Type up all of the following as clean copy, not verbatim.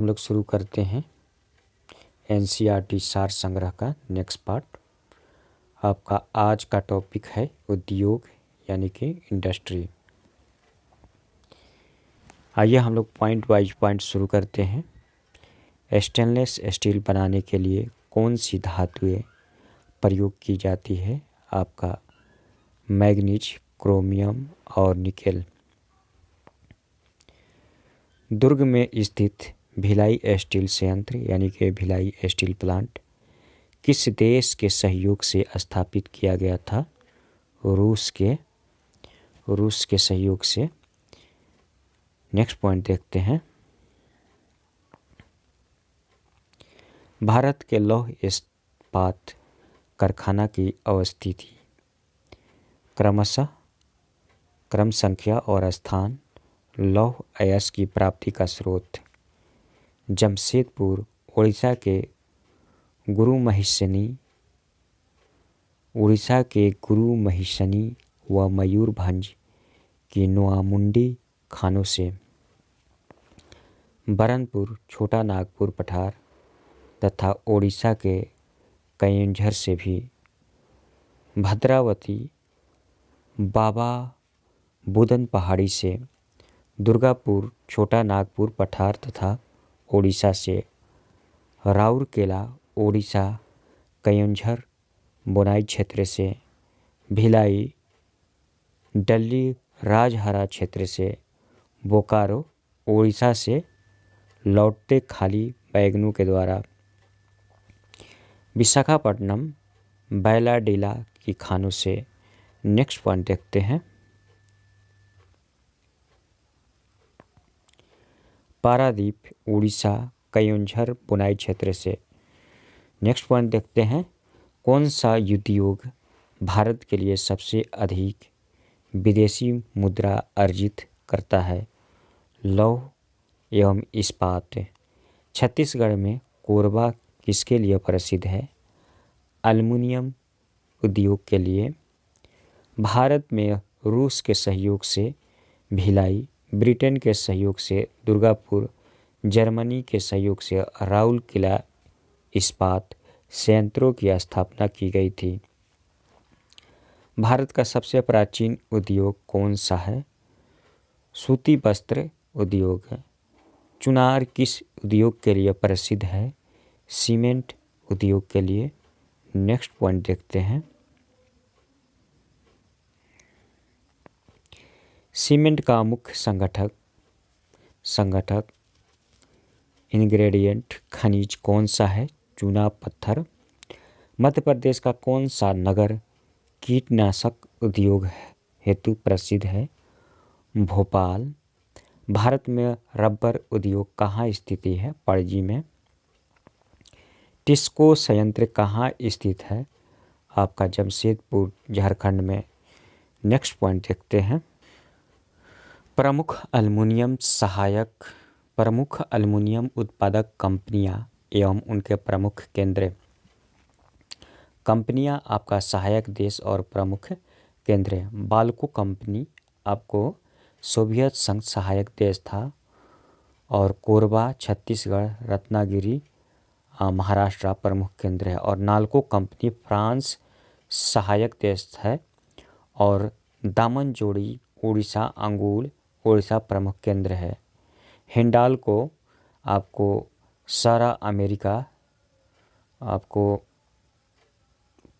हम लोग शुरू करते हैं एनसीईआरटी सार संग्रह का नेक्स्ट पार्ट। आपका आज का टॉपिक है उद्योग यानी कि इंडस्ट्री। आइए हम लोग पॉइंट वाइज पॉइंट शुरू करते हैं। स्टेनलेस स्टील बनाने के लिए कौन सी धातुएं प्रयोग की जाती है? आपका मैग्नीज, क्रोमियम और निकेल। दुर्ग में स्थित भिलाई स्टील संयंत्र यानी कि भिलाई स्टील प्लांट किस देश के सहयोग से स्थापित किया गया था? रूस के सहयोग से। नेक्स्ट पॉइंट देखते हैं। भारत के लौह इस्पात कारखाना की अवस्थिति क्रमशः क्रम संख्या और स्थान लौह अयस्क की प्राप्ति का स्रोत जमशेदपुर उड़ीसा के गुरु महिषनी व मयूरभंज की नोआमुंडी खानों से। बरनपुर, छोटा नागपुर पठार तथा ओडिशा के कयंझर से भी। भद्रावती, बाबा बुदन पहाड़ी से। दुर्गापुर, छोटा नागपुर पठार तथा ओडिशा से। राउरकेला, ओडिशा कयंझर बोनाई क्षेत्र से। भिलाई, डल्ली राजहरा क्षेत्र से। बोकारो, ओडिशा से लौटते खाली वैगनों के द्वारा। विशाखापट्टनम, बैलाडीला की खानों से। नेक्स्ट पॉइंट देखते हैं। पारादीप, उड़ीसा कयंझर बुनाई क्षेत्र से। नेक्स्ट पॉइंट देखते हैं। कौन सा उद्योग भारत के लिए सबसे अधिक विदेशी मुद्रा अर्जित करता है? लौह एवं इस्पात। छत्तीसगढ़ में कोरबा किसके लिए प्रसिद्ध है? एल्युमिनियम उद्योग के लिए। भारत में रूस के सहयोग से भिलाई, ब्रिटेन के सहयोग से दुर्गापुर, जर्मनी के सहयोग से राउरकेला इस्पात संयंत्रों की स्थापना की गई थी। भारत का सबसे प्राचीन उद्योग कौन सा है? सूती वस्त्र उद्योग है। चुनार किस उद्योग के लिए प्रसिद्ध है? सीमेंट उद्योग के लिए। नेक्स्ट पॉइंट देखते हैं। सीमेंट का मुख्य संगठक इंग्रेडिएंट खनिज कौन सा है? चूना पत्थर। मध्य प्रदेश का कौन सा नगर कीटनाशक उद्योग हेतु प्रसिद्ध है? भोपाल। भारत में रबर उद्योग कहाँ स्थित है? पणजी में। टिस्को संयंत्र कहाँ स्थित है? आपका जमशेदपुर, झारखंड में। नेक्स्ट पॉइंट देखते हैं। प्रमुख एल्युमिनियम उत्पादक कंपनियां एवं उनके प्रमुख केंद्र। कंपनियां आपका सहायक देश और प्रमुख केंद्र। बाल्को कंपनी आपको सोवियत संघ सहायक देश था। और कोरबा छत्तीसगढ़, रत्नागिरी महाराष्ट्र प्रमुख केंद्र है। और नाल्को कंपनी फ्रांस सहायक देश है। और दामनजोड़ी उड़ीसा, अंगुल उड़ीसा प्रमुख केंद्र है। हिंडाल्को आपको सारा अमेरिका आपको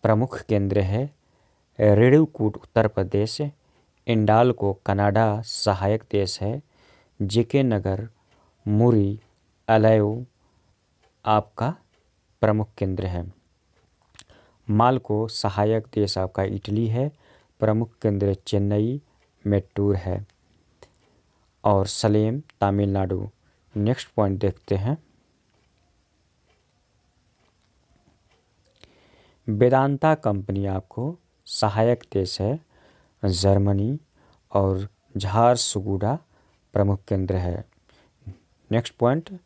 प्रमुख केंद्र है। रेणुकूट उत्तर प्रदेश। इंडाल्को कनाडा सहायक देश है। जेके नगर, मुरी, अलायो आपका प्रमुख केंद्र है। माल्को सहायक देश आपका इटली है। प्रमुख केंद्र चेन्नई, मेट्टूर है। और सलेम तमिलनाडु। नेक्स्ट पॉइंट देखते हैं। वेदांता कंपनी आपको सहायक देश है जर्मनी। और झारसुगुडा प्रमुख केंद्र है। Next point.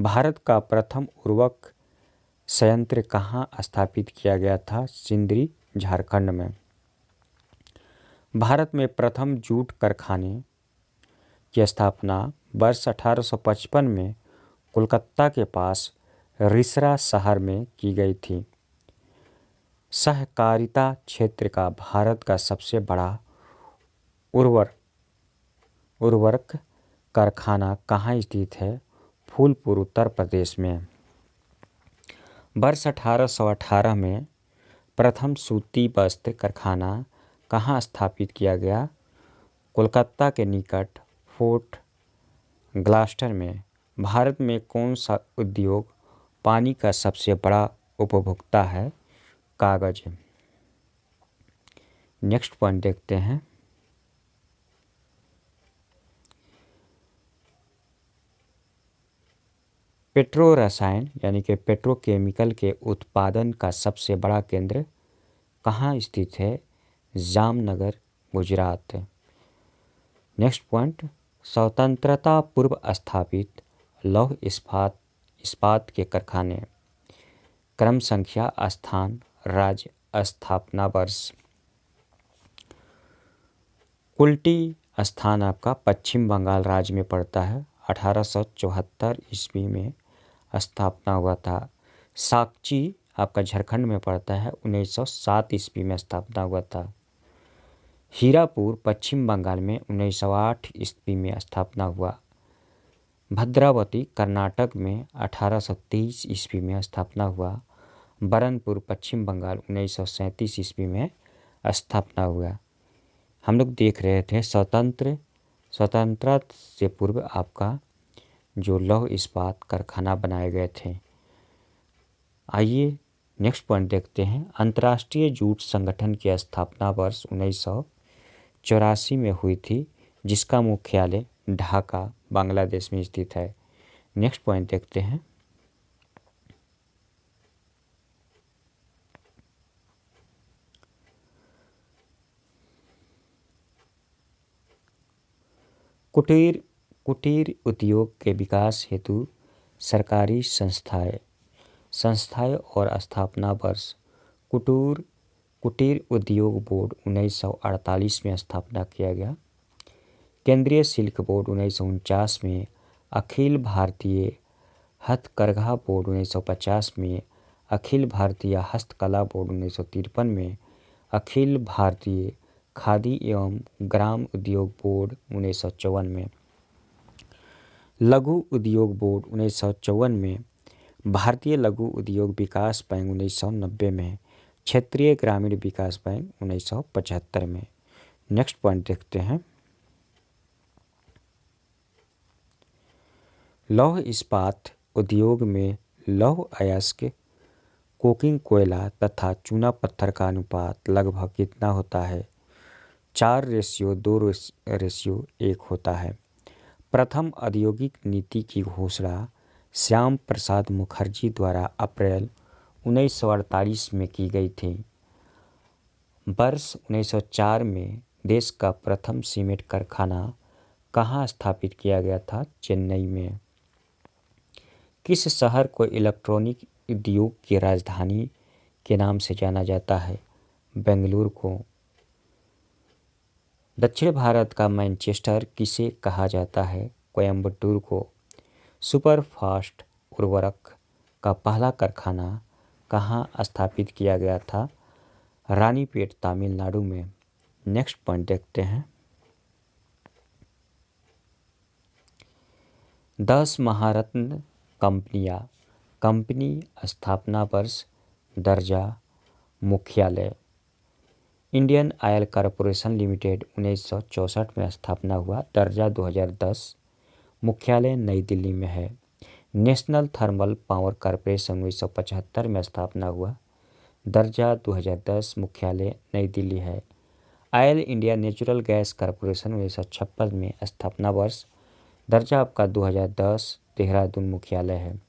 भारत का प्रथम उर्वरक संयंत्र कहाँ स्थापित किया गया था? सिंदरी, झारखंड में। भारत में प्रथम जूट कारखाने की स्थापना वर्ष 1855 में कोलकाता के पास रिसरा शहर में की गई थी। सहकारिता क्षेत्र का भारत का सबसे बड़ा उर्वरक कारखाना कहाँ स्थित है? फूलपुर, उत्तर प्रदेश में। वर्ष 1818 में प्रथम सूती वस्त्र कारखाना कहाँ स्थापित किया गया? कोलकाता के निकट फोर्ट ग्लास्टर में। भारत में कौन सा उद्योग पानी का सबसे बड़ा उपभोक्ता है? कागज। नेक्स्ट पॉइंट देखते हैं। पेट्रो रसायन यानी कि पेट्रोकेमिकल के उत्पादन का सबसे बड़ा केंद्र कहाँ स्थित है? जामनगर, गुजरात। नेक्स्ट पॉइंट, स्वतंत्रता पूर्व स्थापित लौह इस्पात के कारखाने। क्रम संख्या, स्थान, राज्य, स्थापना वर्ष। कुल्टी स्थान आपका पश्चिम बंगाल राज्य में पड़ता है। 1874 ईस्वी में स्थापना हुआ था। साकची आपका झारखंड में पड़ता है। 1907 ईस्वी में स्थापना हुआ था। हीरापुर पश्चिम बंगाल में 1908 ईस्वी में स्थापना हुआ। भद्रावती कर्नाटक में 1823 ईस्वी में स्थापना हुआ। बरनपुर पश्चिम बंगाल 1937 ईस्वी में स्थापना हुआ। हम लोग देख रहे थे स्वतंत्रता से पूर्व आपका जो लौह इस्पात कारखाना बनाए गए थे। आइए नेक्स्ट पॉइंट देखते हैं। अंतर्राष्ट्रीय जूट संगठन की स्थापना वर्ष 1984 में हुई थी, जिसका मुख्यालय ढाका, बांग्लादेश में स्थित है। नेक्स्ट पॉइंट देखते हैं। कुटीर उद्योग के विकास हेतु सरकारी संस्थाएं और स्थापना वर्ष। कुटीर उद्योग बोर्ड 1948 में स्थापना किया गया। केंद्रीय सिल्क बोर्ड 1949 में। अखिल भारतीय हथकरघा बोर्ड 1950 में। अखिल भारतीय हस्तकला बोर्ड 1953 में। अखिल भारतीय खादी एवं ग्राम उद्योग बोर्ड 1954 में। लघु उद्योग बोर्ड 1954 में। भारतीय लघु उद्योग विकास बैंक 1990 में। क्षेत्रीय ग्रामीण विकास बैंक 1975 में। नेक्स्ट पॉइंट देखते हैं। लौह इस्पात उद्योग में लौह अयस्क, कोकिंग कोयला तथा चूना पत्थर का अनुपात लगभग कितना होता है? 4:2:1 होता है। प्रथम औद्योगिक नीति की घोषणा श्याम प्रसाद मुखर्जी द्वारा अप्रैल 1948 में की गई थी। वर्ष 1904 में देश का प्रथम सीमेंट कारखाना कहाँ स्थापित किया गया था? चेन्नई में। किस शहर को इलेक्ट्रॉनिक उद्योग की राजधानी के नाम से जाना जाता है? बेंगलुरु को। दक्षिण भारत का मैनचेस्टर किसे कहा जाता है? कोयम्बटूर को। सुपरफास्ट उर्वरक का पहला कारखाना कहाँ स्थापित किया गया था? रानीपेट, तमिलनाडु में। नेक्स्ट पॉइंट देखते हैं। 10 महारत्न कंपनियां। कंपनी स्थापना वर्ष, दर्जा, मुख्यालय। इंडियन ऑयल कॉरपोरेशन लिमिटेड 1964 में स्थापना हुआ। दर्जा 2010। मुख्यालय नई दिल्ली में है। नेशनल थर्मल पावर कॉरपोरेशन 1975 में स्थापना हुआ। दर्जा 2010। मुख्यालय नई दिल्ली है। Oil India natural gas corporation 1956 में स्थापना वर्ष। दर्जा आपका 2010। देहरादून मुख्यालय है।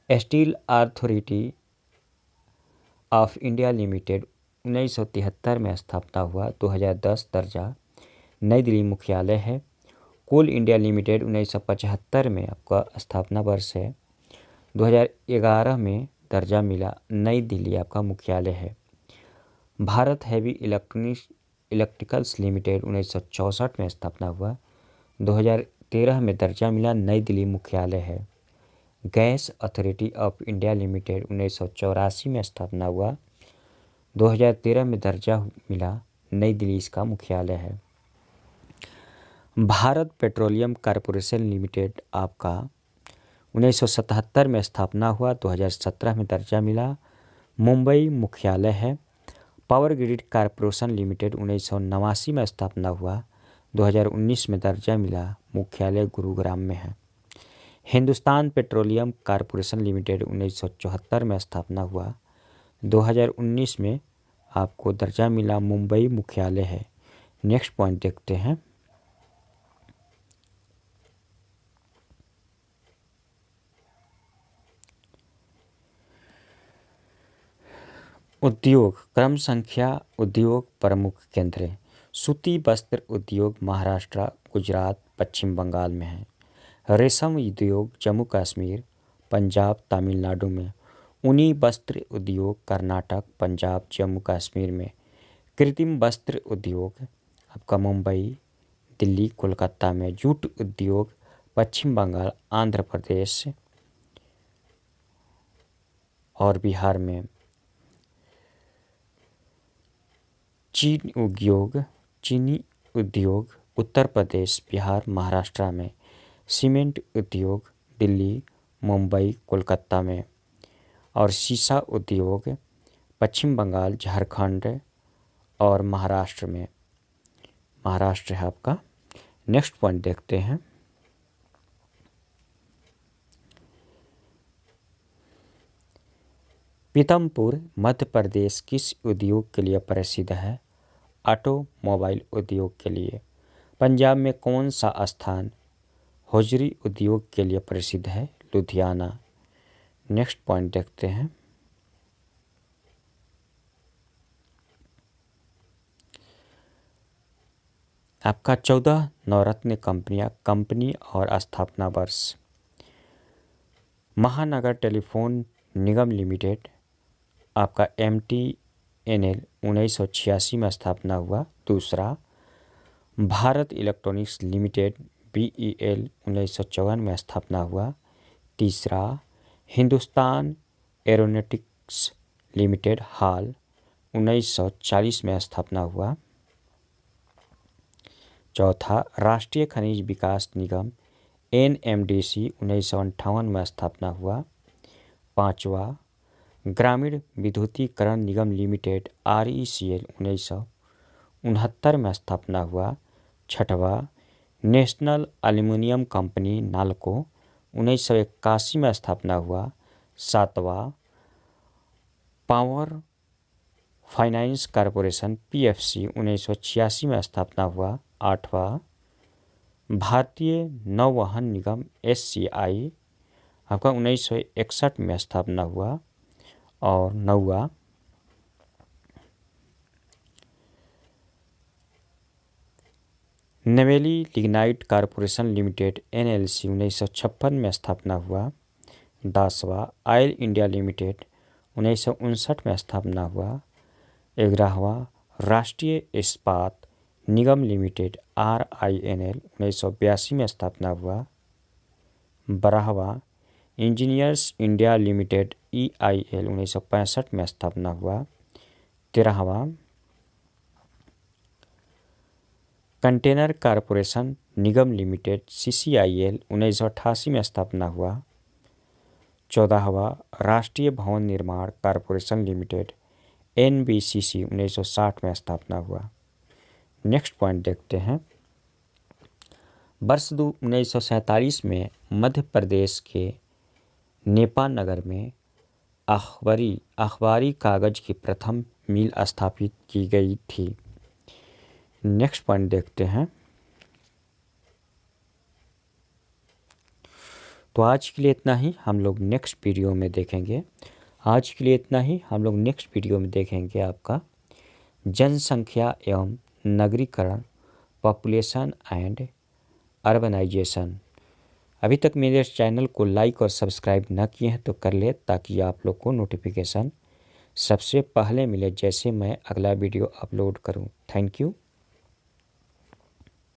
Steel authority of India limited 1973 में स्थापना हुआ। 2010। दर्जा नई दिल्ली मुख्यालय है। कोल इंडिया लिमिटेड 1975 में आपका स्थापना वर्ष है। 2011 में दर्जा मिला। नई दिल्ली आपका मुख्यालय है। भारत हैवी इलेक्ट्रिकल्स लिमिटेड 1964 में स्थापना हुआ। 2013 में दर्जा मिला। नई दिल्ली मुख्यालय है। Gas authority of India limited 1984 में स्थापना हुआ। 2013 में दर्जा मिला। नई दिल्ली इसका मुख्यालय है। भारत पेट्रोलियम कॉरपोरेशन लिमिटेड आपका 1977 में स्थापना हुआ। 2017 में दर्जा मिला। मुंबई मुख्यालय है। पावर ग्रिड कॉरपोरेशन लिमिटेड 1989 में स्थापना हुआ। 2019 में दर्जा मिला। मुख्यालय गुरुग्राम में है। हिंदुस्तान पेट्रोलियम कॉरपोरेशन लिमिटेड 1974 में स्थापना हुआ। 2019 में आपको दर्जा मिला। मुंबई मुख्यालय है। नेक्स्ट पॉइंट देखते हैं। उद्योग क्रम संख्या उद्योग प्रमुख केंद्र। सूती वस्त्र उद्योग महाराष्ट्र, गुजरात, पश्चिम बंगाल में है। रेशम उद्योग जम्मू कश्मीर, पंजाब, तमिलनाडु में। ऊनी वस्त्र उद्योग कर्नाटक, पंजाब, जम्मू कश्मीर में। कृत्रिम वस्त्र उद्योग आपका मुंबई, दिल्ली, कोलकाता में। जूट उद्योग पश्चिम बंगाल, आंध्र प्रदेश और बिहार में। चीनी उद्योग उत्तर प्रदेश, बिहार, महाराष्ट्र में। सीमेंट उद्योग दिल्ली, मुंबई, कोलकाता में। और सीसा उद्योग पश्चिम बंगाल, झारखंड और महाराष्ट्र में। महाराष्ट्र है आपका। नेक्स्ट पॉइंट देखते हैं। पीतमपुर मध्य प्रदेश किस उद्योग के लिए प्रसिद्ध है? ऑटोमोबाइल उद्योग के लिए। पंजाब में कौन सा स्थान होजरी उद्योग के लिए प्रसिद्ध है? लुधियाना। नेक्स्ट पॉइंट देखते हैं। आपका 14 नवरत्न कंपनी और स्थापना वर्ष। महानगर टेलीफोन निगम लिमिटेड आपका MTNL 1986 में स्थापना हुआ। दूसरा, भारत इलेक्ट्रॉनिक्स लिमिटेड BEL 1954 में स्थापना हुआ। तीसरा, हिंदुस्तान एरोनॉटिक्स लिमिटेड हाल 1940 में स्थापना हुआ। चौथा, राष्ट्रीय खनिज विकास निगम NMDC 1958 में स्थापना हुआ। पांचवा, ग्रामीण विद्युतीकरण निगम लिमिटेड RECL 1969 में स्थापना हुआ। छठवा, नेशनल एल्युमिनियम कंपनी नालको 1981 में स्थापना हुआ। सातवां, पावर फाइनेंस कॉरपोरेशन PFC 1986 में स्थापना हुआ। आठवां, भारतीय नौवहन निगम SCI आपका 1961 में स्थापना हुआ। और नौवां, नवेली लिग्नाइट कॉरपोरेशन लिमिटेड NLC 1956 में स्थापना हुआ। 10वां, ऑयल इंडिया लिमिटेड 1959 में स्थापना हुआ। 11वां, राष्ट्रीय इस्पात निगम लिमिटेड RINL 1982 में स्थापना हुआ। 12वां, इंजीनियर्स इंडिया लिमिटेड EIL 1965 में स्थापना हुआ। 13वां, कंटेनर कॉरपोरेशन निगम लिमिटेड CCIL 1988 में स्थापना हुआ। 14वां, राष्ट्रीय भवन निर्माण कॉरपोरेशन लिमिटेड NBCC 1960 में स्थापना हुआ। नेक्स्ट पॉइंट देखते हैं। वर्ष 1947 में मध्य प्रदेश के नेपा नगर में अखबारी कागज की प्रथम मिल स्थापित की गई थी। नेक्स्ट पॉइंट देखते हैं। तो आज के लिए इतना ही, हम लोग नेक्स्ट वीडियो में देखेंगे। आज के लिए इतना ही, हम लोग नेक्स्ट वीडियो में देखेंगे आपका जनसंख्या एवं नगरीकरण, पॉपुलेशन एंड अर्बनाइजेशन। अभी तक मेरे चैनल को लाइक और सब्सक्राइब न किए हैं तो कर ले, ताकि आप लोग को नोटिफिकेशन सबसे पहले मिले जैसे मैं अगला वीडियो अपलोड करूं। Thank you.